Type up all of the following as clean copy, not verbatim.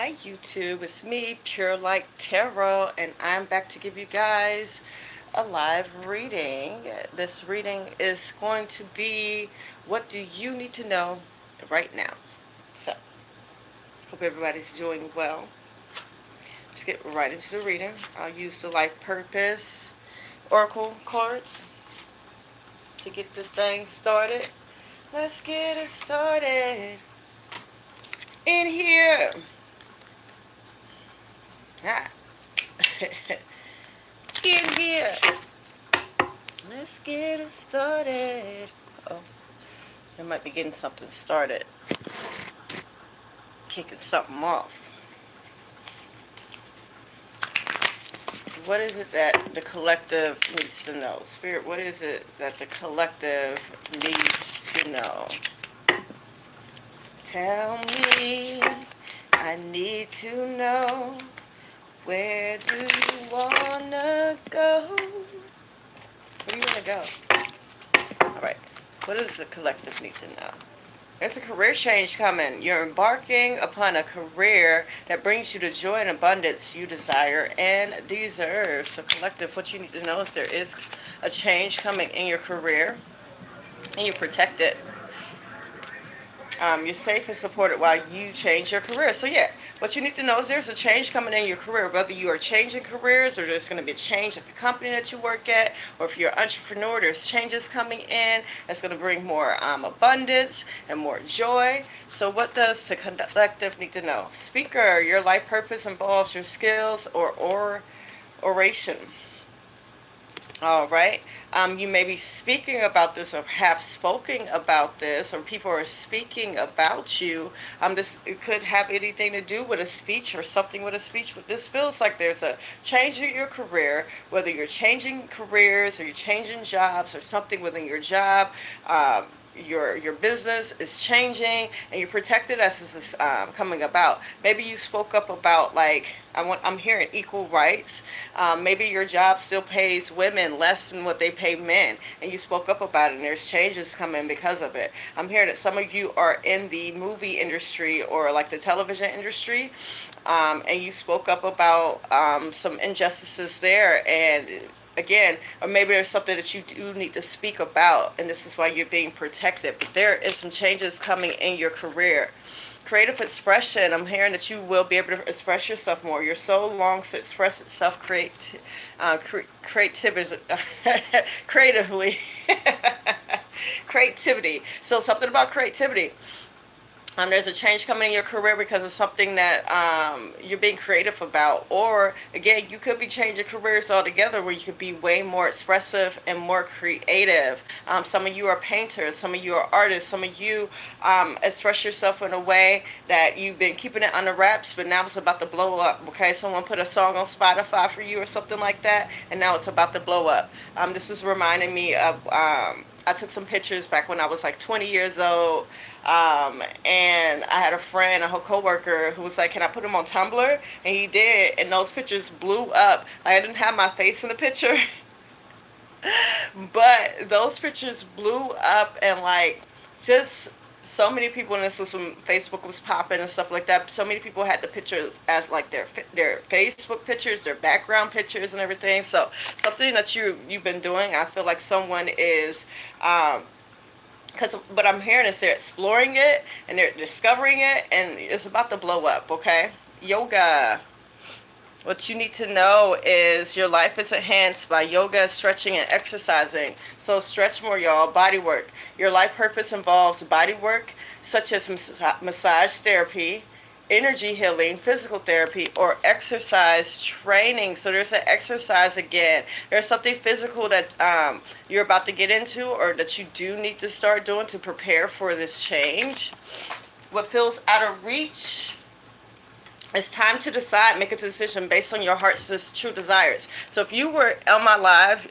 Hi YouTube, it's me, Pure Light Tarot, and I'm back to give you guys a live reading. This reading is going to be what do you need to know right now. So, hope everybody's doing well. Let's get right into the reading. I'll use the Life Purpose Oracle cards to get this thing started. Let's get it started. In here. Ah. In here. Let's get it started. Oh, I might be getting something started. Kicking something off. What is it that the collective needs to know? Spirit, what is it that the collective needs to know? Tell me, I need to know. Where do you wanna go? Where do you wanna go? Alright, what does the collective need to know? There's a career change coming. You're embarking upon a career that brings you the joy and abundance you desire and deserve. So collective, what you need to know is there is a change coming in your career and you're protected. You're safe and supported while you change your career. So yeah, what you need to know is there's a change coming in your career, whether you are changing careers or there's going to be a change at the company that you work at, or if you're an entrepreneur, there's changes coming in that's going to bring more abundance and more joy. So what does the collective need to know? Speaker, your life purpose involves your skills or oration. All right. You may be speaking about this or have spoken about this, or people are speaking about you. This it could have anything to do with a speech or something with a speech, but this feels like there's a change in your career, whether you're changing careers or you're changing jobs or something within your job. Your business is changing and you're protected as this is coming about. Maybe you spoke up about, like, I'm hearing equal rights. Maybe your job still pays women less than what they pay men, and you spoke up about it and there's changes coming because of it. I'm hearing that some of you are in the movie industry or like the television industry, and you spoke up about some injustices there, and again, or maybe there's something that you do need to speak about, and this is why you're being protected. But there is some changes coming in your career. Creative expression, I'm hearing that you will be able to express yourself more. Your soul longs to express itself creativity, creatively. Creativity. So something about creativity. There's a change coming in your career because of something that you're being creative about. Or, again, you could be changing careers altogether where you could be way more expressive and more creative. Some of you are painters. Some of you are artists. Some of you express yourself in a way that you've been keeping it under wraps, but now it's about to blow up. Okay, someone put a song on Spotify for you or something like that, and now it's about to blow up. This is reminding me of... I took some pictures back when I was like 20 years old, and I had a friend, a whole coworker, who was like, "Can I put them on Tumblr?" And he did, and those pictures blew up. Like, I didn't have my face in the picture, but those pictures blew up, and like, just so many people, and this was when Facebook was popping and stuff like that. So many people had the pictures as like their Facebook pictures, their background pictures, and everything. So something that you've been doing, I feel like someone is, because what I'm hearing is they're exploring it and they're discovering it, and it's about to blow up. Okay, yoga. What you need to know is your life is enhanced by yoga, stretching, and exercising. So stretch more, y'all. Body work. Your life purpose involves body work, such as massage therapy, energy healing, physical therapy, or exercise training. So there's an exercise again. There's something physical that you're about to get into, or that you do need to start doing to prepare for this change. What feels out of reach? It's time to decide, make a decision based on your heart's true desires. So if you were on my live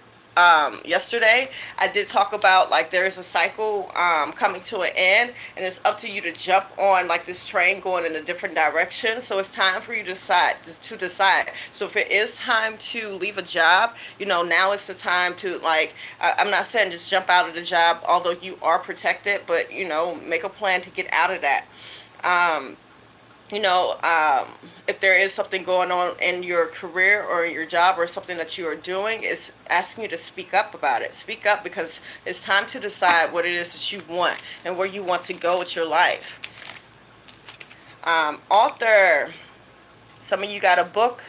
yesterday, I did talk about, like, there is a cycle coming to an end, and it's up to you to jump on like this train going in a different direction. So it's time for you to decide. So if it is time to leave a job, now is the time to, like, I'm not saying just jump out of the job, although you are protected, but make a plan to get out of that. you know, if there is something going on in your career or your job or something that you are doing, it's asking you to speak up about it. Speak up because it's time to decide what it is that you want and where you want to go with your life. Author, some of you got a book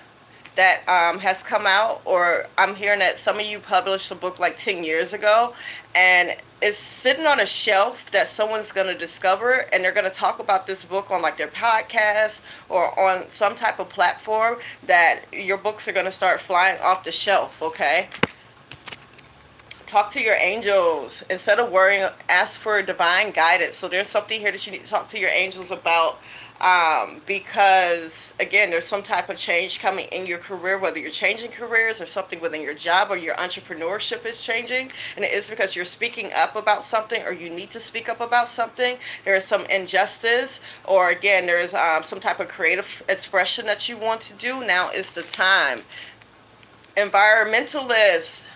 that has come out, or I'm hearing that some of you published a book like 10 years ago, and it's sitting on a shelf that someone's going to discover, and they're going to talk about this book on like their podcast or on some type of platform, that your books are going to start flying off the shelf, okay? Talk to your angels instead of worrying. Ask for divine guidance. So there's something here that you need to talk to your angels about, because again, there's some type of change coming in your career, whether you're changing careers or something within your job or your entrepreneurship is changing, and it is because you're speaking up about something, or you need to speak up about something. There is some injustice, or again, there is some type of creative expression that you want to do. Now is the time. Environmentalists,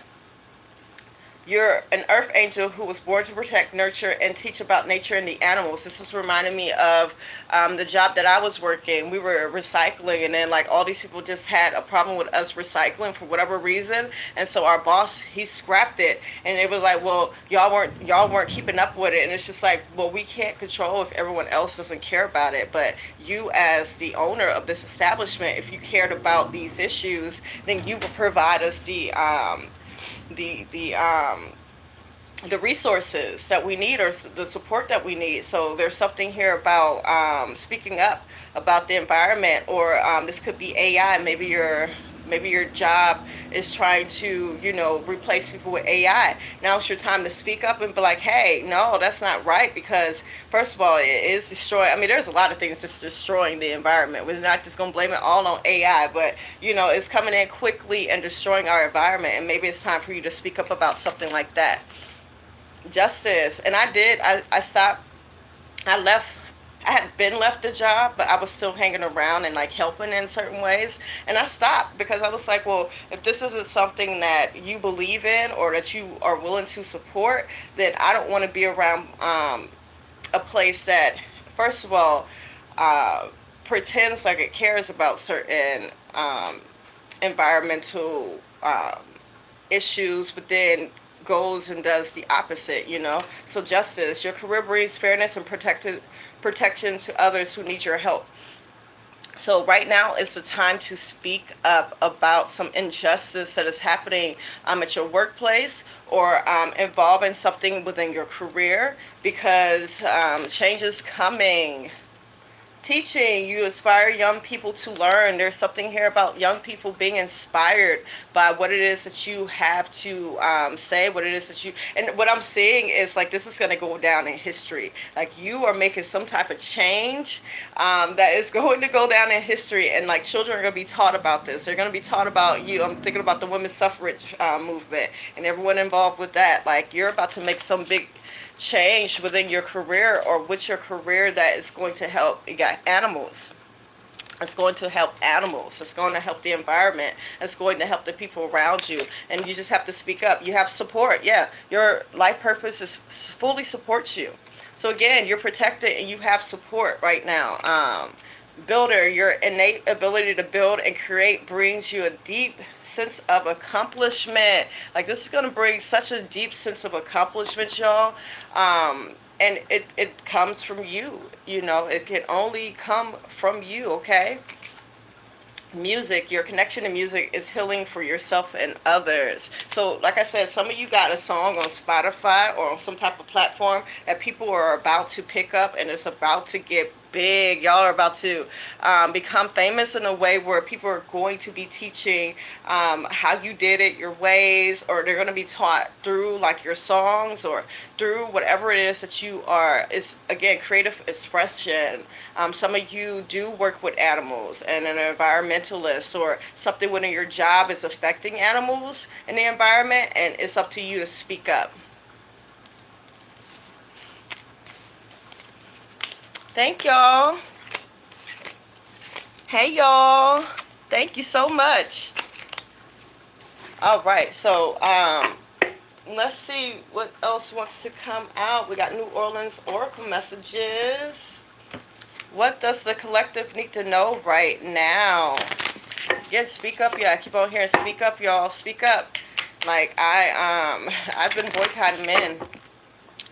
you're an earth angel who was born to protect, nurture, and teach about nature and the animals. This is reminding me of the job that I was working. We were recycling, and then like all these people just had a problem with us recycling for whatever reason, and so our boss, he scrapped it, and it was like, well, y'all weren't keeping up with it, and it's just like, well, we can't control if everyone else doesn't care about it, but you as the owner of this establishment, if you cared about these issues, then you would provide us the the um the resources that we need, or the support that we need. So there's something here about speaking up about the environment, or this could be AI. Maybe your job is trying to, replace people with AI. Now it's your time to speak up and be like, hey, no, that's not right, because first of all, it is destroying. I mean, there's a lot of things that's destroying the environment. We're not just going to blame it all on AI, but, it's coming in quickly and destroying our environment. And maybe it's time for you to speak up about something like that. Justice. And I stopped. I had been left the job, but I was still hanging around and like helping in certain ways. And I stopped because I was like, well, if this isn't something that you believe in or that you are willing to support, then I don't want to be around a place that, first of all, pretends like it cares about certain environmental issues, but then goes and does the opposite. So justice, your career brings fairness and protection to others who need your help. So right now is the time to speak up about some injustice that is happening at your workplace, or involving something within your career, because change is coming. Teaching, you inspire young people to learn. There's something here about young people being inspired by what it is that you have to say, what it is that you, and what I'm seeing is like this is going to go down in history. Like you are making some type of change that is going to go down in history, and like children are going to be taught about this. They're going to be taught about you. I'm thinking about the women's suffrage movement and everyone involved with that. Like you're about to make some big change within your career, or with your career, that is going to help. You got animals. It's going to help animals. It's going to help the environment. It's going to help the people around you. And you just have to speak up. You have support. Yeah, your life purpose is fully supports you. So again, you're protected and you have support right now. Builder, your innate ability to build and create brings you a deep sense of accomplishment. Like this is going to bring such a deep sense of accomplishment, y'all. And it comes from you. It can only come from you, okay? Music, your connection to music is healing for yourself and others. So like I said, some of you got a song on Spotify or on some type of platform that people are about to pick up, and it's about to get big. Y'all are about to become famous in a way where people are going to be teaching how you did it, your ways, or they're going to be taught through like your songs or through whatever it is that you are. It's again creative expression. Some of you do work with animals and an environmentalist, or something within your job is affecting animals and the environment, and it's up to you to speak up. Thank y'all. Hey y'all. Thank you so much. All right, so let's see what else wants to come out. We got New Orleans Oracle messages. What does the collective need to know right now? Again, speak up, y'all. I keep on hearing speak up, y'all. Speak up. Like I've been boycotting men.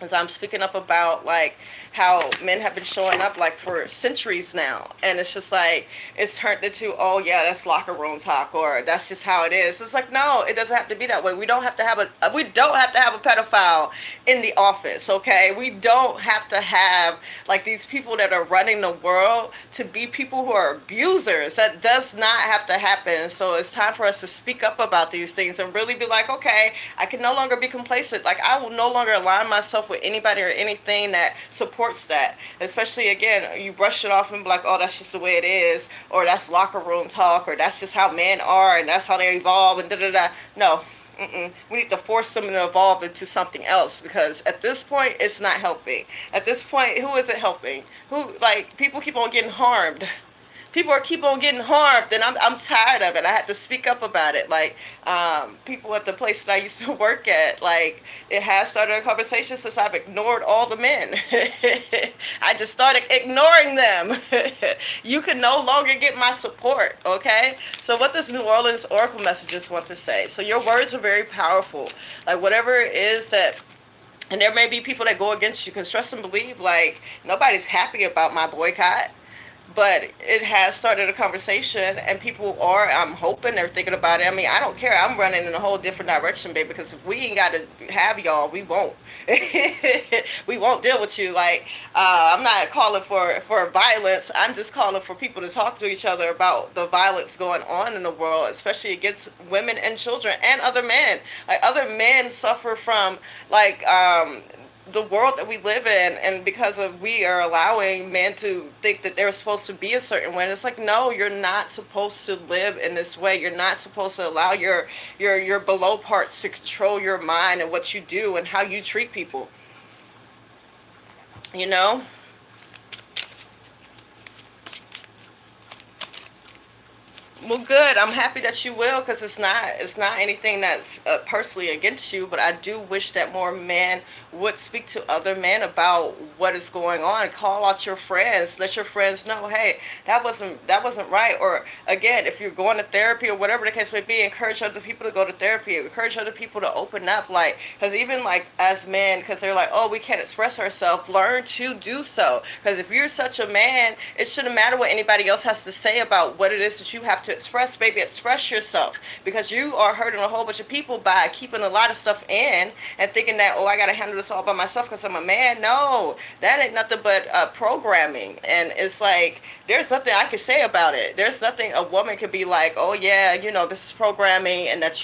As I'm speaking up about like how men have been showing up like for centuries now, and it's just like it's turned into, oh yeah, that's locker room talk, or that's just how it is. It's like, no, it doesn't have to be that way. We don't have to have a pedophile in the office, okay? We don't have to have like these people that are running the world to be people who are abusers. That does not have to happen. So it's time for us to speak up about these things and really be like, okay, I can no longer be complacent. Like, I will no longer align myself with anybody or anything that supports that. Especially, again, you brush it off and be like, oh, that's just the way it is, or that's locker room talk, or that's just how men are and that's how they evolve, and da-da-da. No. We need to force them to evolve into something else, because at this point it's not helping. At this point, who is it helping? Who, like, people keep on getting harmed. People are keep on getting harmed, and I'm tired of it. I had to speak up about it. Like, people at the place that I used to work at, like, it has started a conversation since I've ignored all the men. I just started ignoring them. You can no longer get my support, okay? So what does New Orleans Oracle Messages want to say? So your words are very powerful. Like, whatever it is that, and there may be people that go against you, because trust and believe, like, nobody's happy about my boycott. But it has started a conversation, and people are, I'm hoping they're thinking about it. I mean, I don't care. I'm running in a whole different direction, baby, because if we ain't got to have y'all, we won't. We won't deal with you. Like, I'm not calling for violence. I'm just calling for people to talk to each other about the violence going on in the world, especially against women and children and other men. Like, other men suffer from, like, the world that we live in, and because of we are allowing men to think that they're supposed to be a certain way. And it's like, no, you're not supposed to live in this way. You're not supposed to allow your below parts to control your mind and what you do and how you treat people, you know. Well, good. I'm happy that you will, because it's not anything that's personally against you. But I do wish that more men would speak to other men about what is going on. Call out your friends. Let your friends know, hey, that wasn't right. Or again, if you're going to therapy or whatever the case may be, encourage other people to go to therapy. Encourage other people to open up. Like, because even like as men, because they're like, oh, we can't express ourselves. Learn to do so. Because if you're such a man, it shouldn't matter what anybody else has to say about what it is that you have to express. Baby, express yourself, because you are hurting a whole bunch of people by keeping a lot of stuff in and thinking that, oh, I gotta handle this all by myself because I'm a man. No, that ain't nothing but programming. And it's like, there's nothing I can say about it. There's nothing a woman could be like, oh yeah, this is programming, and that,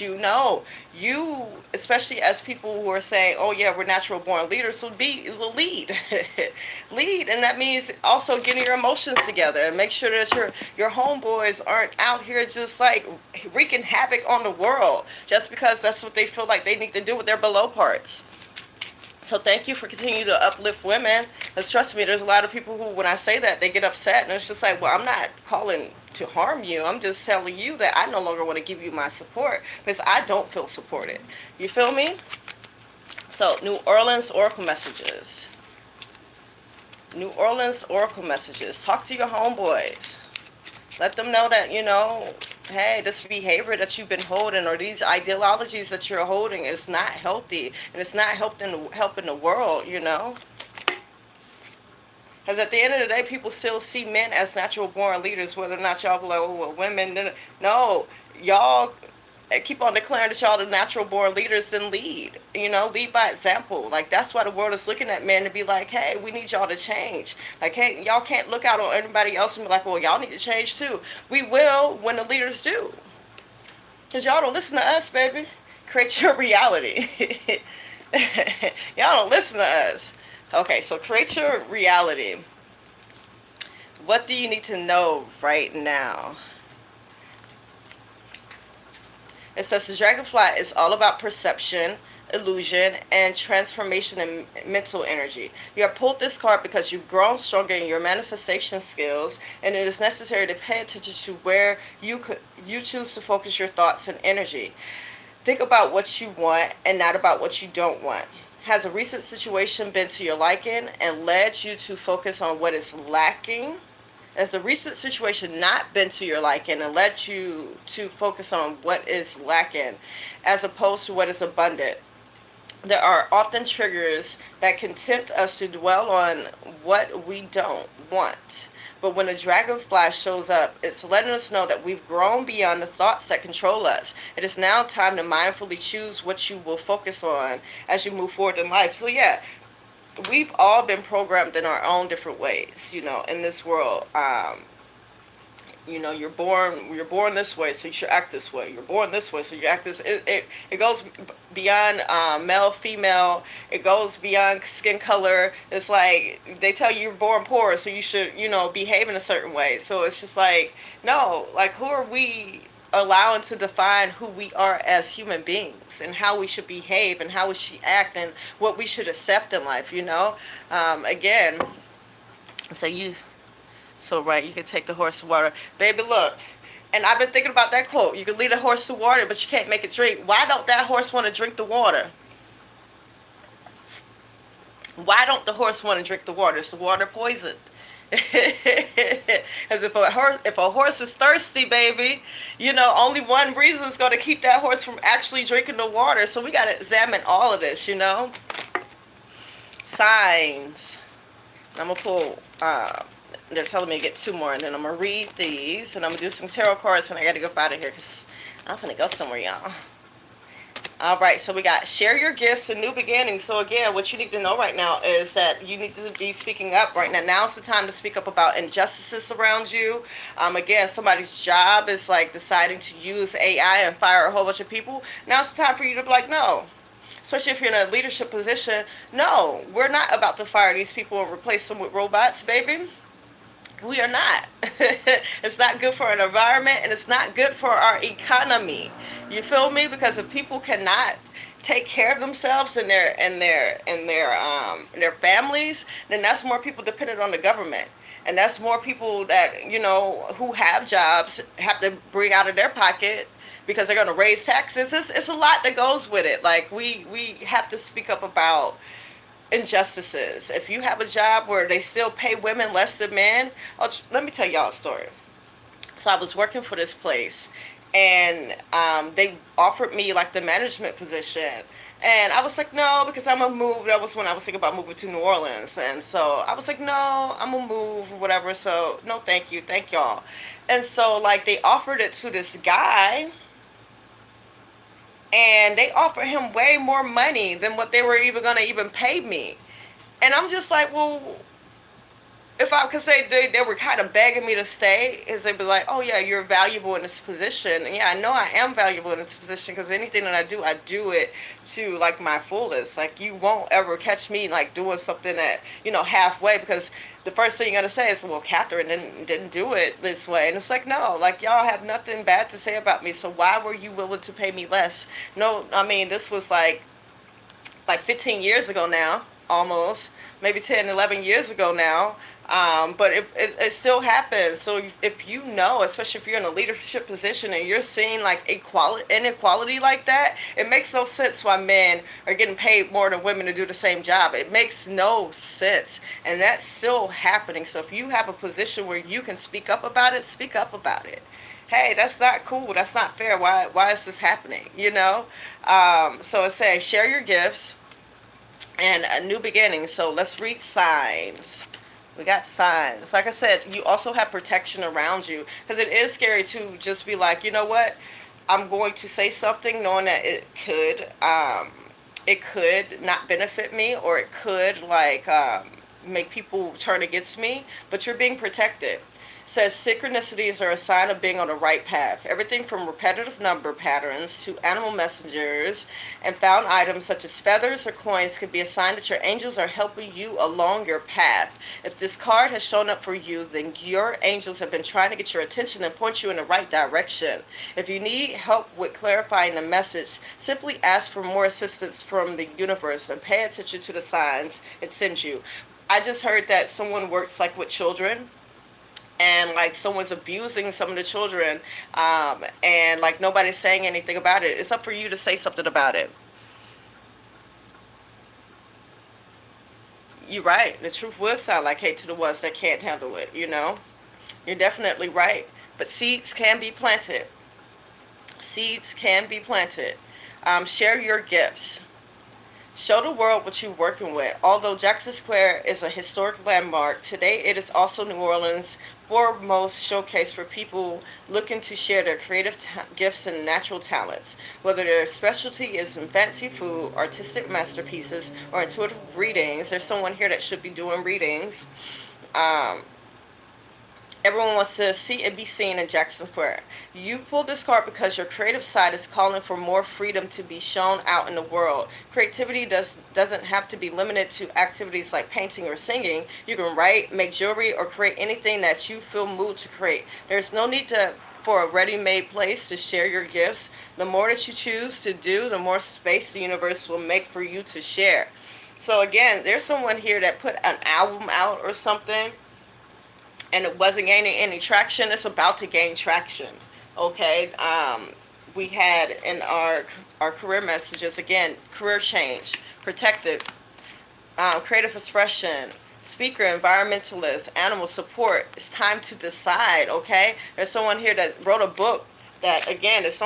you, especially as people who are saying, oh yeah, we're natural born leaders, so be the lead. Lead. And that means also getting your emotions together and make sure that your homeboys aren't out here just like wreaking havoc on the world just because that's what they feel like they need to do with their below parts. So thank you for continuing to uplift women. Because trust me, there's a lot of people who, when I say that, they get upset. And it's just like, well, I'm not calling to harm you. I'm just telling you that I no longer want to give you my support because I don't feel supported. You feel me? So, New Orleans Oracle Messages. New Orleans Oracle Messages. Talk to your homeboys. Let them know that, hey, this behavior that you've been holding or these ideologies that you're holding is not healthy, and it's not helping the world, Because at the end of the day, people still see men as natural born leaders, whether or not y'all be like, oh, well, women. No, y'all keep on declaring that y'all the natural born leaders, then lead. Lead by example. Like, that's why the world is looking at men to be like, hey, we need y'all to change. Like, hey, y'all can't look out on everybody else and be like, well, y'all need to change too. We will when the leaders do. Because y'all don't listen to us, baby. Create your reality. Y'all don't listen to us. Okay, so create your reality. What do you need to know right now? It says the dragonfly is all about perception, illusion, and transformation in mental energy. You have pulled this card because you've grown stronger in your manifestation skills, and it is necessary to pay attention to where you choose to focus your thoughts and energy. Think about what you want and not about what you don't want. Has a recent situation been to your liking and led you to focus on what is lacking? Has the recent situation not been to your liking and led you to focus on what is lacking as opposed to what is abundant? There are often triggers that can tempt us to dwell on what we don't want. But when the dragonfly shows up, it's letting us know that we've grown beyond the thoughts that control us. It is now time to mindfully choose what you will focus on as you move forward in life. So, yeah, we've all been programmed in our own different ways, in this world. You're born this way, so you should act this way. You're born this way, so you act this. It goes beyond male, female. It goes beyond skin color. It's like they tell you you're born poor, so you should, behave in a certain way. So it's just like, no, like, who are we allowing to define who we are as human beings and how we should behave and how we should act and what we should accept in life, again, so right, you can take the horse to water. Baby, look, and I've been thinking about that quote. You can lead a horse to water, but you can't make it drink. Why don't that horse want to drink the water? Why don't the horse want to drink the water? Is the water poisoned? Because if a horse is thirsty, baby, only one reason is going to keep that horse from actually drinking the water. So we got to examine all of this, Signs. I'm going to pull, they're telling me to get 2 more, and then I'm going to read these, and I'm going to do some tarot cards, and I got to go out of here because I'm going to go somewhere, y'all. All right, so we got share your gifts and new beginnings. So again, what you need to know right now is that you need to be speaking up right now. Now's the time to speak up about injustices around you. Again, somebody's job is like deciding to use AI and fire a whole bunch of people. Now's the time for you to be like, no. Especially if you're in a leadership position. No, we're not about to fire these people and replace them with robots, baby. We are not. It's not good for an environment, and it's not good for our economy. You feel me? Because if people cannot take care of themselves and their families, then that's more people dependent on the government. And that's more people that, who have jobs have to bring out of their pocket because they're going to raise taxes. It's a lot that goes with it. Like, we have to speak up about injustices. If you have a job where they still pay women less than men, let me tell y'all a story. So I was working for this place, and they offered me like the management position, and I was like, no, because I'm gonna move. That was when I was thinking about moving to New Orleans, and so I was like, no, I'm gonna move or whatever. So no, thank you, thank y'all. And so like they offered it to this guy, and they offered him way more money than what they were even going to even pay me. And I'm just like, well, if I could say they were kind of begging me to stay, is they'd be like, oh yeah, you're valuable in this position. And yeah, I know I am valuable in this position because anything that I do it to like my fullest. Like, you won't ever catch me like doing something that, halfway, because the first thing you're gonna say is, well, Catherine didn't do it this way. And it's like, no, like, y'all have nothing bad to say about me, so why were you willing to pay me less? No, I mean, this was like 15 years ago now, almost, maybe 10, 11 years ago now. But it still happens. So if especially if you're in a leadership position and you're seeing like inequality like that, it makes no sense why men are getting paid more than women to do the same job. It makes no sense. And that's still happening. So if you have a position where you can speak up about it, speak up about it. Hey, that's not cool. That's not fair. Why is this happening? So it's saying share your gifts and a new beginning. So let's read signs. We got signs. Like I said, you also have protection around you, because it is scary to just be like, you know what, I'm going to say something knowing that it could not benefit me, or it could make people turn against me, but you're being protected. It says synchronicities are a sign of being on the right path. Everything from repetitive number patterns to animal messengers and found items such as feathers or coins could be a sign that your angels are helping you along your path. If this card has shown up for you, then your angels have been trying to get your attention and point you in the right direction. If you need help with clarifying the message, simply ask for more assistance from the universe and pay attention to the signs it sends you. I just heard that someone works like with children, and like someone's abusing some of the children, and like nobody's saying anything about it. It's up for you to say something about it. You're right. The truth will sound like hate to the ones that can't handle it, You're definitely right. But seeds can be planted. Seeds can be planted. Share your gifts. Show the world what you're working with. Although Jackson Square is a historic landmark, today it is also New Orleans' foremost showcase for people looking to share their creative gifts and natural talents. Whether their specialty is in fancy food, artistic masterpieces, or intuitive readings, there's someone here that should be doing readings. Um, Everyone wants to see and be seen in Jackson Square. You pulled this card because your creative side is calling for more freedom to be shown out in the world. Creativity doesn't have to be limited to activities like painting or singing. You can write, make jewelry, or create anything that you feel moved to create. There's no need for a ready-made place to share your gifts. The more that you choose to do, the more space the universe will make for you to share. So again, there's someone here that put an album out or something, and it wasn't gaining any traction. It's about to gain traction. Okay. We had in our career messages, again, career change, protective, creative expression, speaker, environmentalist, animal support. It's time to decide. Okay. There's someone here that wrote a book that, again, it's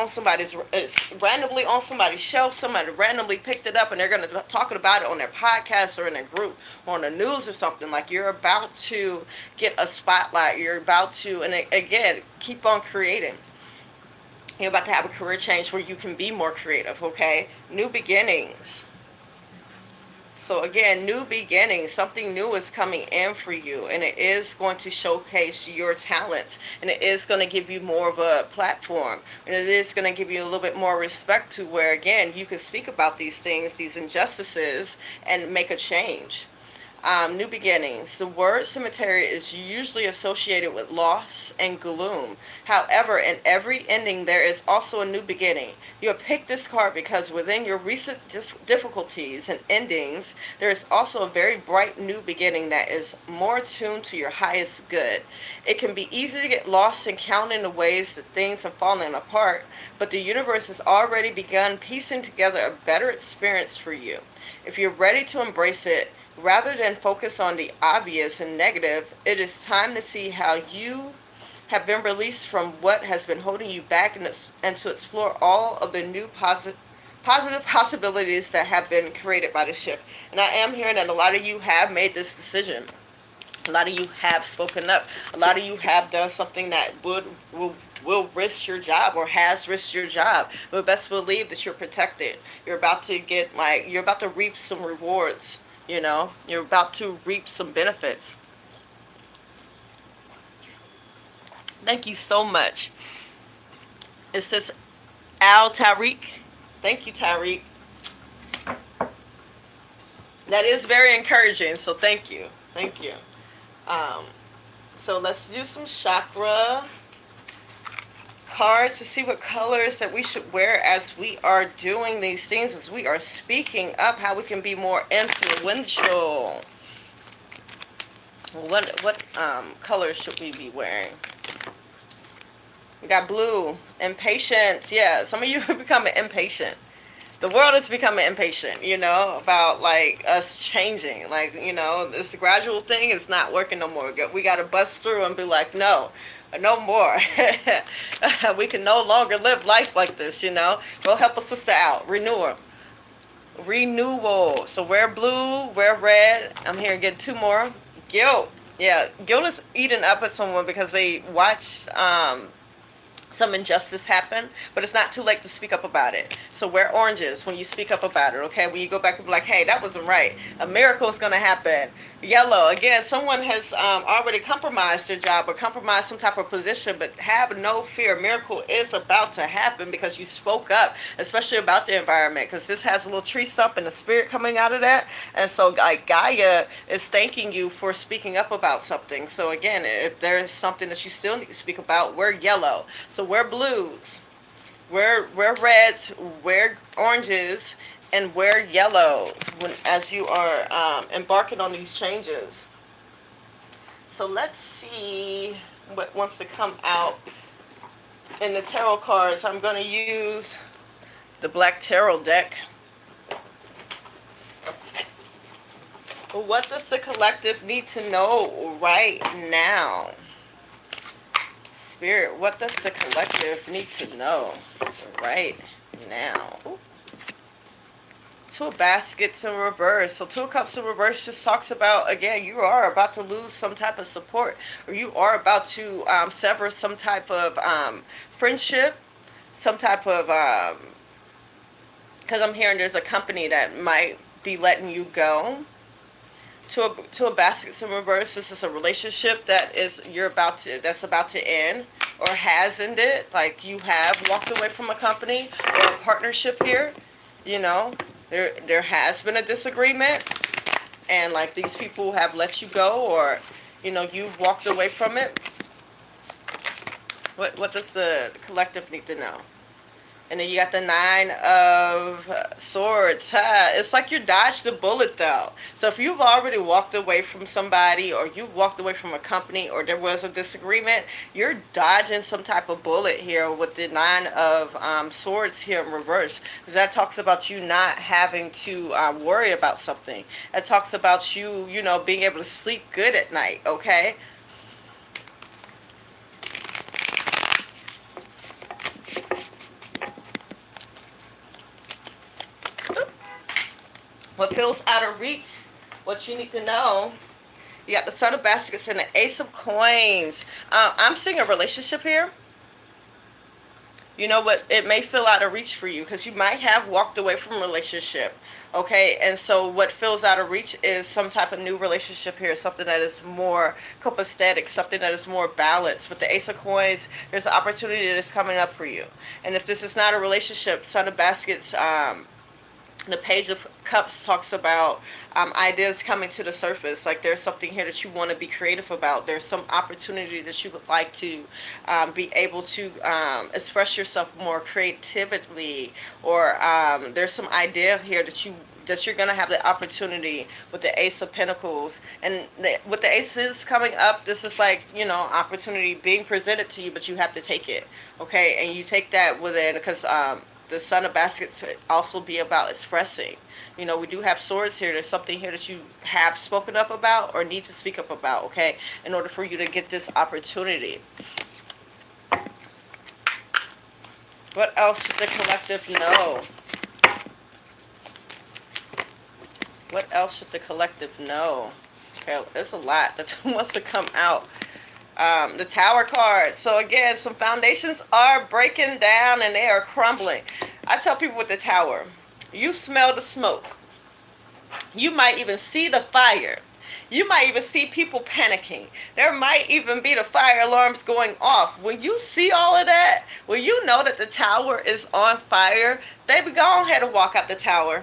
randomly on somebody's shelf. Somebody randomly picked it up and they're going to talk about it on their podcast or in a group or on the news or something. Like, you're about to get a spotlight. You're about to, and again, keep on creating. You're about to have a career change where you can be more creative. Okay. New beginnings. So again, new beginnings, something new is coming in for you, and it is going to showcase your talents, and it is going to give you more of a platform, and it is going to give you a little bit more respect to where, again, you can speak about these things, these injustices, and make a change. New beginnings. The word cemetery is usually associated with loss and gloom. However, in every ending, there is also a new beginning. You have picked this card because within your recent difficulties and endings, there is also a very bright new beginning that is more attuned to your highest good. It can be easy to get lost in counting the ways that things have fallen apart, but the universe has already begun piecing together a better experience for you. If you're ready to embrace it, rather than focus on the obvious and negative, it is time to see how you have been released from what has been holding you back, and to explore all of the new positive possibilities that have been created by the shift. And I am hearing that a lot of you have made this decision. A lot of you have spoken up. A lot of you have done something that will risk your job or has risked your job. But best believe that you're protected. You're about to reap some rewards. You're about to reap some benefits. Thank you so much. It says Al Tariq. Thank you, Tariq. That is very encouraging, so thank you. Thank you. So let's do some chakra cards to see what colors that we should wear as we are doing these things, as we are speaking up, how we can be more influential. What colors should we be wearing? We got blue, impatient. Yeah, some of you are becoming impatient. The world is becoming impatient, about us changing. This gradual thing is not working no more. We got to bust through and be like, no more. We can no longer live life like this, Go help a sister out. Renewal. So wear blue, wear red. I'm here to get two more. Guilt. Yeah, guilt is eating up at someone because they watch some injustice happen, but it's not too late to speak up about it. So wear oranges when you speak up about it, okay? When you go back and be like, hey, that wasn't right. A miracle is going to happen. Yellow, again, someone has already compromised their job or compromised some type of position, but have no fear. A miracle is about to happen because you spoke up, especially about the environment, because this has a little tree stump and the spirit coming out of that. And so Gaia is thanking you for speaking up about something. So again, if there is something that you still need to speak about, wear yellow. So wear blues, wear reds, wear oranges, and wear yellows as you are embarking on these changes. So let's see what wants to come out in the tarot cards. I'm going to use the Black Tarot deck. What does the collective need to know right now? Spirit, what does the collective need to know right now? Ooh. Two of Baskets in reverse. So Two of Cups in reverse just talks about, again, you are about to lose some type of support, or you are about to sever some type of friendship, some type of, because I'm hearing there's a company that might be letting you go. Two of Baskets in reverse. This is a relationship that that's about to end or has ended. Like you have walked away from a company or a partnership here. You know, there has been a disagreement, and like these people have let you go, or you've walked away from it. What does the collective need to know? And then you got the Nine of Swords. It's like you dodged the bullet, though. So if you've already walked away from somebody, or you walked away from a company, or there was a disagreement, you're dodging some type of bullet here with the Nine of Swords here in reverse. Because that talks about you not having to worry about something. That talks about you, being able to sleep good at night, okay? What feels out of reach, what you need to know. You got the Son of Baskets and the Ace of Coins. I'm seeing a relationship here. You know what? It may feel out of reach for you because you might have walked away from a relationship. Okay, and so what feels out of reach is some type of new relationship here, something that is more copacetic, something that is more balanced. With the Ace of Coins, there's an opportunity that is coming up for you. And if this is not a relationship, Son of Baskets, the Page of Cups talks about ideas coming to the surface. Like there's something here that you want to be creative about. There's some opportunity that you would like to be able to express yourself more creatively, or there's some idea here that you're going to have the opportunity with the Ace of Pentacles. And with the aces coming up, this is like, opportunity being presented to you, but you have to take it. Okay, and you take that within, because the Son of Baskets also be about expressing. We do have swords here. There's something here that you have spoken up about or need to speak up about, okay, in order for you to get this opportunity. What else should the collective know? What else should the collective know? Okay, there's a lot that wants to come out. The Tower card. So again, some foundations are breaking down and they are crumbling. I tell people with the Tower, you smell the smoke. You might even see the fire. You might even see people panicking. There might even be the fire alarms going off. When you see all of that, when you know that the tower is on fire, baby, go ahead and walk out the tower.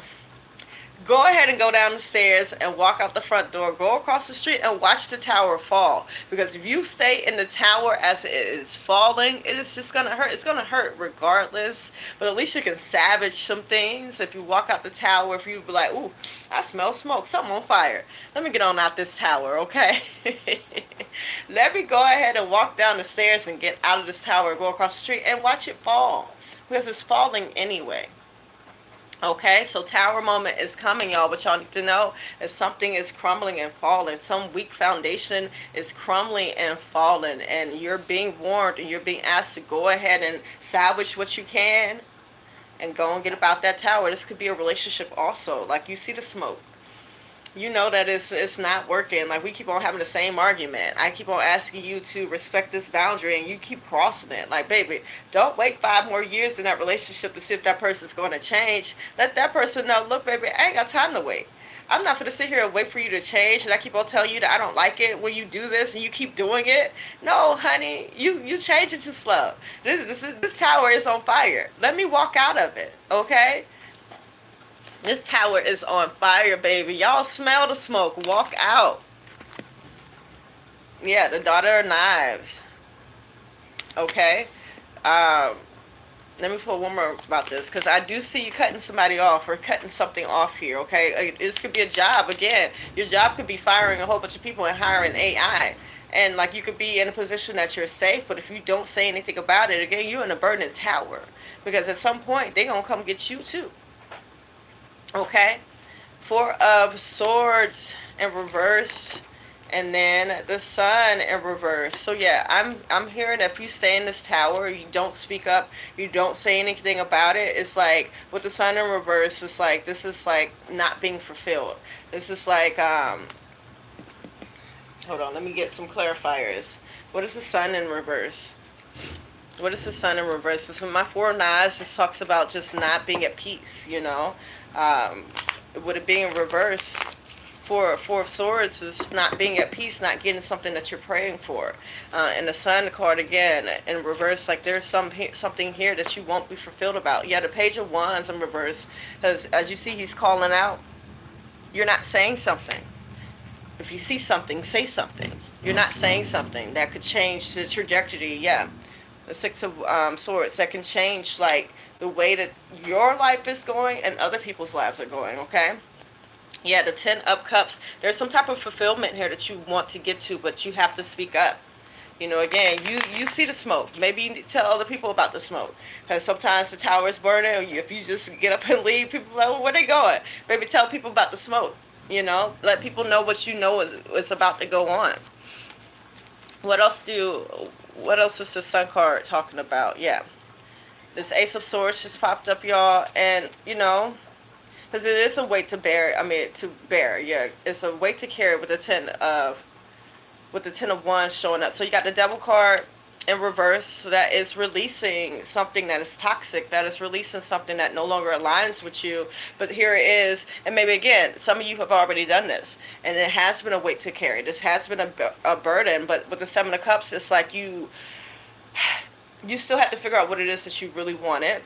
Go ahead and go down the stairs and walk out the front door. Go across the street and watch the tower fall. Because if you stay in the tower as it is falling, it is just going to hurt. It's going to hurt regardless. But at least you can salvage some things. If you walk out the tower, if you be like, ooh, I smell smoke. Something on fire. Let me get on out this tower, okay? Let me go ahead and walk down the stairs and get out of this tower. Go across the street and watch it fall. Because it's falling anyway. Okay, so tower moment is coming, y'all. What y'all need to know is something is crumbling and falling. Some weak foundation is crumbling and falling. And you're being warned and you're being asked to go ahead and salvage what you can and go and get about that tower. This could be a relationship also. Like you see the smoke. You know that it's not working. Like we keep on having the same argument. I keep on asking you to respect this boundary and you keep crossing it. Like, baby, don't wait 5 more years in that relationship to see if that person's going to change. Let that person know, look, baby, I ain't got time to wait. I'm not going to sit here and wait for you to change. And I keep on telling you that I don't like it when you do this and you keep doing it. No, honey, you change it too slow. This tower is on fire. Let me walk out of it, okay? This tower is on fire, baby. Y'all smell the smoke. Walk out. Yeah, the Daughter of Knives. Okay. Let me put one more about this. Because I do see you cutting somebody off or cutting something off here, okay? This could be a job. Again, your job could be firing a whole bunch of people and hiring AI. And, like, you could be in a position that you're safe. But if you don't say anything about it, again, you're in a burning tower. Because at some point, they're going to come get you, too. Okay, 4 of Swords in reverse. And then the sun in reverse. So yeah, I'm hearing that if you stay in this tower, you don't speak up, you don't say anything about it. It's like with the sun in reverse, it's like this is like not being fulfilled. This is like hold on, let me get some clarifiers. What is the sun in reverse? What is the sun in reverse? This with my four of knives, this talks about just not being at peace, you know. Um, with it being in reverse, Four of Swords is not being at peace, not getting something that you're praying for. And the Sun card again in reverse, like there's something here that you won't be fulfilled about. Yeah, the Page of Wands in reverse, because as you see, he's calling out. You're not saying something. If you see something, say something. You're not saying something that could change the trajectory. Yeah, the Six of Swords that can change like the way that your life is going and other people's lives are going. Okay. Yeah, the 10 of Cups. There's some type of fulfillment here that you want to get to, but you have to speak up. You know, again, you see the smoke. Maybe you need to tell other people about the smoke. Because sometimes the tower is burning. If you just get up and leave, people are like, well, where they going? Maybe tell people about the smoke. You know, let people know what you know is about to go on. What else is the Sun card talking about? Yeah. This Ace of Swords just popped up, y'all. And, you know, because it is a weight to bear. Yeah, it's a weight to carry with the ten of Wands showing up. So you got the Devil card in reverse. So that is releasing something that is toxic. That is releasing something that no longer aligns with you. But here it is, and maybe again, some of you have already done this, and it has been a weight to carry. This has been a burden. But with the Seven of Cups, it's like you still have to figure out what it is that you really wanted.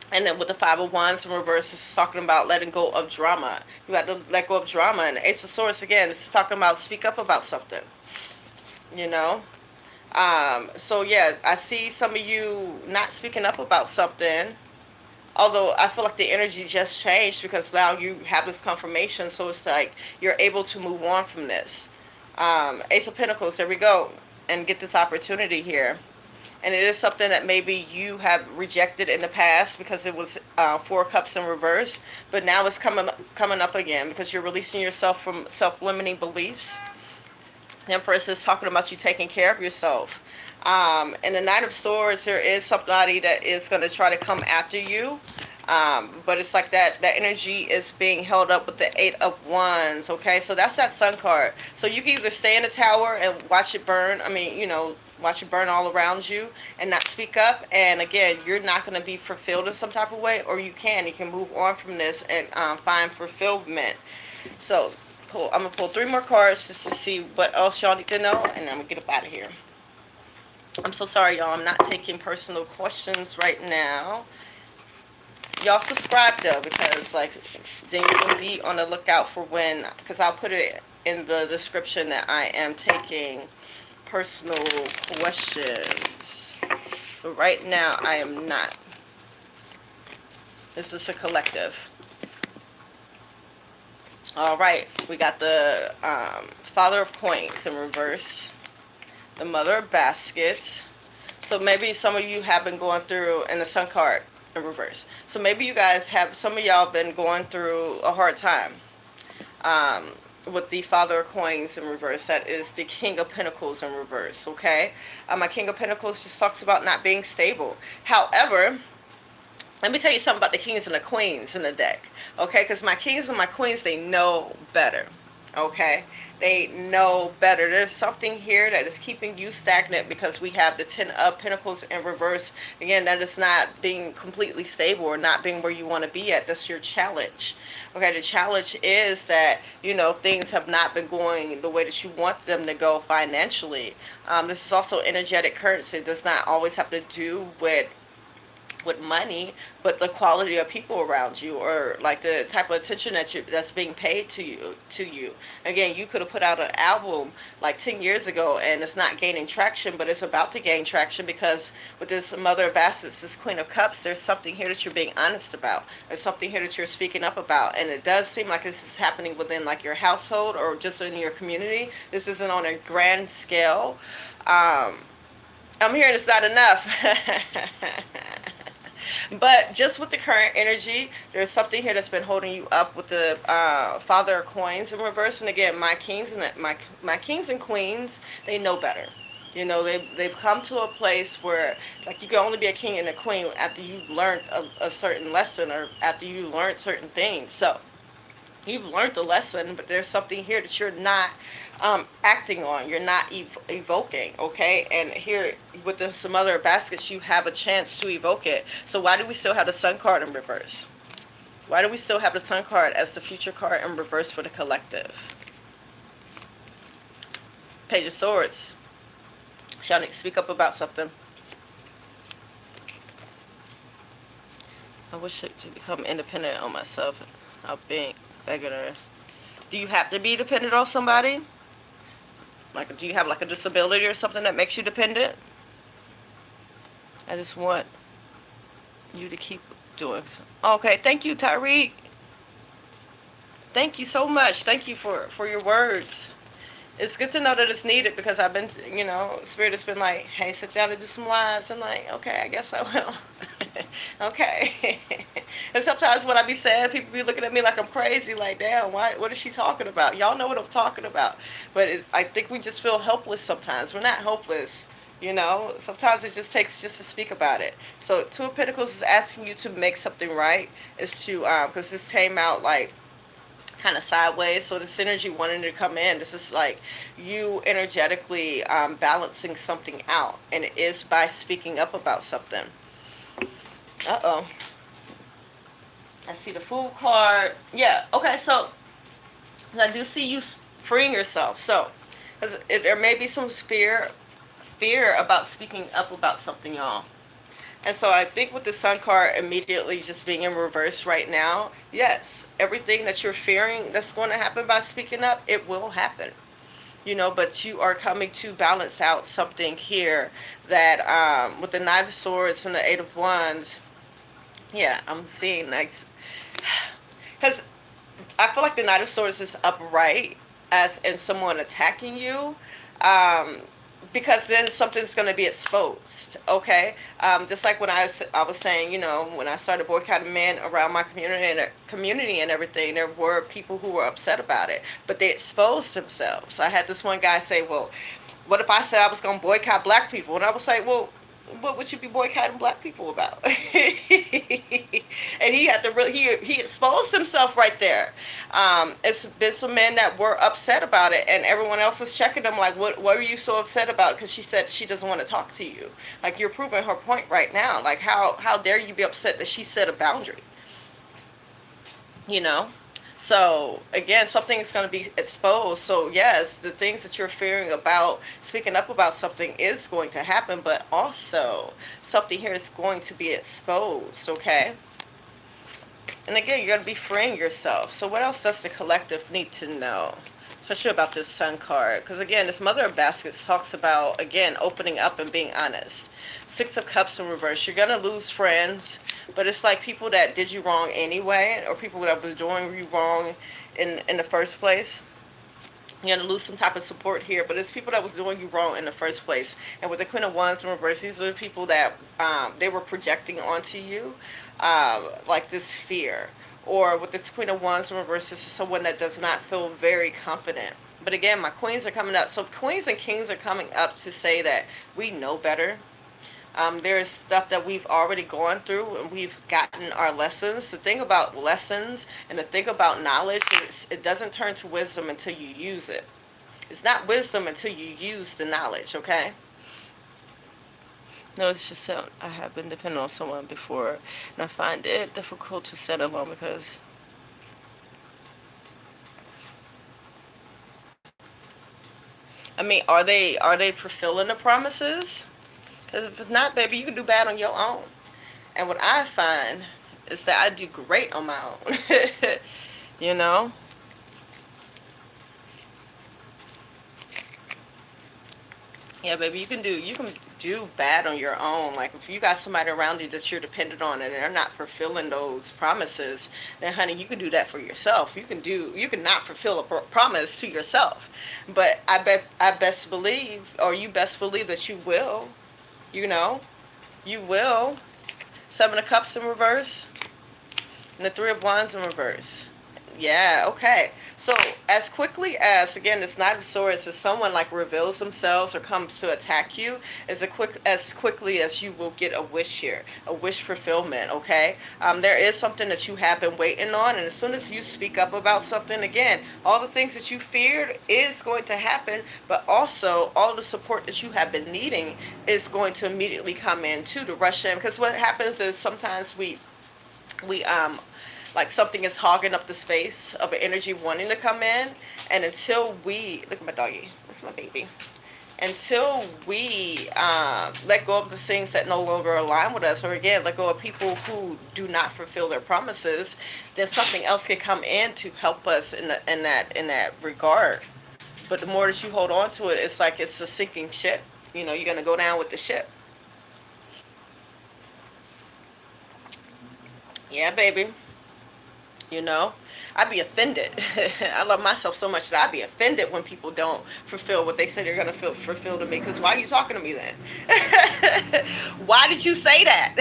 And then with the Five of Wands in reverse, it's talking about letting go of drama. You have to let go of drama. And the Ace of Swords, again, it's talking about speak up about something. You know? So, yeah, I see some of you not speaking up about something. Although I feel like the energy just changed because now you have this confirmation. So it's like you're able to move on from this. Ace of Pentacles, there we go. And get this opportunity here. And it is something that maybe you have rejected in the past because it was Four Cups in reverse. But now it's coming up again because you're releasing yourself from self-limiting beliefs. The Empress is talking about you taking care of yourself. And the Knight of Swords, there is somebody that is going to try to come after you. But it's like that energy is being held up with the Eight of Wands. Okay, so that's that Sun card. So you can either stay in the tower and watch it burn. I mean, you know, watch it burn all around you and not speak up. And again, you're not going to be fulfilled in some type of way, or you can move on from this and find fulfillment. So I'm going to pull 3 more cards just to see what else y'all need to know, and I'm going to get up out of here. I'm so sorry, y'all. I'm not taking personal questions right now. Y'all subscribe, though, because, like, then you can be on the lookout for when, because I'll put it in the description that I am taking personal questions. But right now, I am not. This is a collective. All right, we got the Father of Coins in reverse, the Mother of Baskets. So maybe some of you have been going through, and the Sun card in reverse. So maybe you guys have, some of y'all been going through a hard time with the Father of Coins in reverse. That is the King of Pentacles in reverse, okay? My King of Pentacles just talks about not being stable. However, let me tell you something about the Kings and the Queens in the deck, okay? Because my Kings and my Queens, they know better, okay? They know better. There's something here that is keeping you stagnant because we have the Ten of Pentacles in reverse. Again, that is not being completely stable or not being where you want to be at. That's your challenge. Okay, the challenge is that, you know, things have not been going the way that you want them to go financially. This is also energetic currency. It does not always have to do with money, but the quality of people around you, or like the type of attention that's being paid to you. Again, you could have put out an album like 10 years ago and it's not gaining traction, but it's about to gain traction because with this Mother of Baskets, this Queen of Cups, there's something here that you're being honest about. There's something here that you're speaking up about, and it does seem like this is happening within like your household or just in your community. This isn't on a grand scale. I'm hearing it's not enough. But just with the current energy, there's something here that's been holding you up with the Father of Coins in reverse. And again, my kings and my kings and queens, they know better. You know, they've come to a place where, like, you can only be a king and a queen after you learned a certain lesson, or after you learned certain things. So you've learned the lesson, but there's something here that you're not acting on. You're not evoking, okay? And here with some other baskets, you have a chance to evoke it. So why do we still have the Sun card in reverse? Why do we still have the Sun card as the future card in reverse for the collective? Page of Swords. Shall speak up about something. I wish to become independent on myself. I'll be begging. Do you have to be dependent on somebody? Like, do you have like a disability or something that makes you dependent? I just want you to keep doing so. Okay, thank you, Tyreek. Thank you so much. Thank you for your words. It's good to know that it's needed, because I've been, you know, Spirit has been like, hey, sit down and do some lives. I'm like, okay, I guess I will. Okay. And sometimes what I be saying, people be looking at me like I'm crazy, like, damn, what is she talking about? Y'all know what I'm talking about. But I think we just feel helpless sometimes. We're not hopeless, you know. Sometimes it just takes just to speak about it. So Two of Pentacles is asking you to make something right. Is to, because this came out like, kind of sideways, so this energy wanting to come in. This is like you energetically balancing something out, and it is by speaking up about something. Uh-oh. I see the Fool card. Yeah, okay, so I do see you freeing yourself. So there may be some fear about speaking up about something, y'all. And so I think with the Sun card immediately just being in reverse right now, yes, everything that you're fearing that's going to happen by speaking up, it will happen. You know, but you are coming to balance out something here that with the Knight of Swords and the Eight of Wands, yeah, I'm seeing like, because I feel like the Knight of Swords is upright as in someone attacking you. Because then something's going to be exposed, okay? Just like when I was saying, you know, when I started boycotting men around my community and everything, there were people who were upset about it, but they exposed themselves. I had this one guy say, well, what if I said I was going to boycott black people? And I was like, well, what would you be boycotting black people about? And he had to really, he exposed himself right there. It's been some men that were upset about it, and everyone else is checking them like, what are you so upset about? Because she said she doesn't want to talk to you. Like, you're proving her point right now. Like, how dare you be upset that she set a boundary? You know? So, again, something's going to be exposed. So, yes, the things that you're fearing about speaking up about something is going to happen, but also something here is going to be exposed, okay? And again, you're going to be freeing yourself. So what else does the collective need to know? Especially about this Sun card. Because, again, this Mother of Baskets talks about, again, opening up and being honest. Six of Cups in reverse. You're going to lose friends, but it's like people that did you wrong anyway, or people that was doing you wrong in the first place. You're going to lose some type of support here, but it's people that was doing you wrong in the first place. And with the Queen of Wands in reverse, these are the people that they were projecting onto you, like this fear. Or with this Queen of Wands in reverse, this is someone that does not feel very confident. But again, my queens are coming up. So queens and kings are coming up to say that we know better. There's stuff that we've already gone through, and we've gotten our lessons. The thing about lessons and the thing about knowledge is it doesn't turn to wisdom until you use it. It's not wisdom until you use the knowledge, okay? No, it's just that I have been dependent on someone before, and I find it difficult to set alone because I mean, are they fulfilling the promises? Because if it's not, baby, you can do bad on your own. And what I find is that I do great on my own. You know? Yeah, baby, you can do bad on your own. Like, if you got somebody around you that you're dependent on and they're not fulfilling those promises, then honey, you can do that for yourself. You can not fulfill a promise to yourself. But I best believe, or you best believe that you will. You know, you will. Seven of Cups in reverse. And the Three of Wands in reverse. Yeah, okay. So as quickly as, again, it's not a sword, it's someone like reveals themselves or comes to attack you, as quickly as you will get a wish here, a wish fulfillment, okay? There is something that you have been waiting on, and as soon as you speak up about something, again, all the things that you feared is going to happen, but also all the support that you have been needing is going to immediately come in too, to rush in. Because what happens is sometimes we like something is hogging up the space of an energy wanting to come in, and until we look at my doggy, that's my baby, until we let go of the things that no longer align with us, or again let go of people who do not fulfill their promises, then something else can come in to help us in that regard. But the more that you hold on to it, it's like it's a sinking ship. You know, you're gonna go down with the ship. Yeah, baby. You know, I'd be offended. I love myself so much that I'd be offended when people don't fulfill what they say they're going to fulfill to me. Because why are you talking to me then? Why did you say that?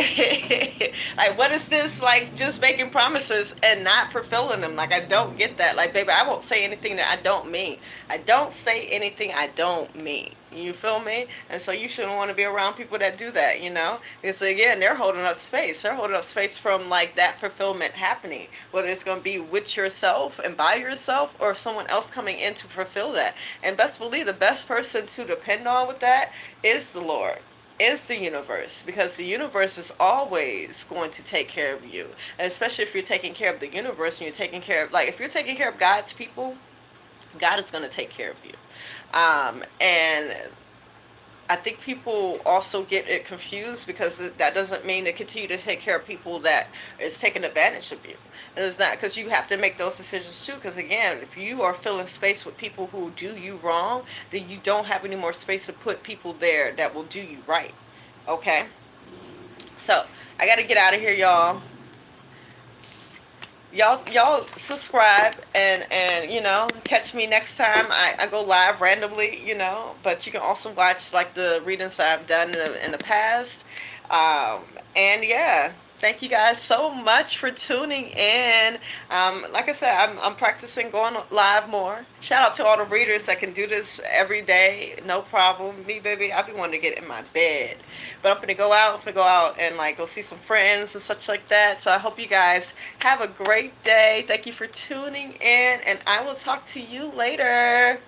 Like, what is this, like, just making promises and not fulfilling them? Like, I don't get that. Like, baby, I won't say anything that I don't mean. I don't say anything I don't mean. You feel me? And so you shouldn't want to be around people that do that, you know? Because again, they're holding up space. They're holding up space from like that fulfillment happening. Whether it's going to be with yourself and by yourself or someone else coming in to fulfill that. And best believe the best person to depend on with that is the Lord. Is the universe, because the universe is always going to take care of you. And especially if you're taking care of the universe and you're taking care of, like, if you're taking care of God's people, God is going to take care of you. And I think people also get it confused, because that doesn't mean to continue to take care of people that is taking advantage of you. And it's not, because you have to make those decisions too. Because again, if you are filling space with people who do you wrong, then you don't have any more space to put people there that will do you right. Okay? So, I got to get out of here, y'all. Y'all subscribe and you know, catch me next time. I go live randomly, you know, but you can also watch like the readings that I've done in the past. And yeah, thank you guys so much for tuning in. Like I said, I'm practicing going live more. Shout out to all the readers that can do this every day, no problem. Me, baby, I've been wanting to get in my bed, but I'm gonna go out and like go see some friends and such like that. So I hope you guys have a great day. Thank you for tuning in, and I will talk to you later.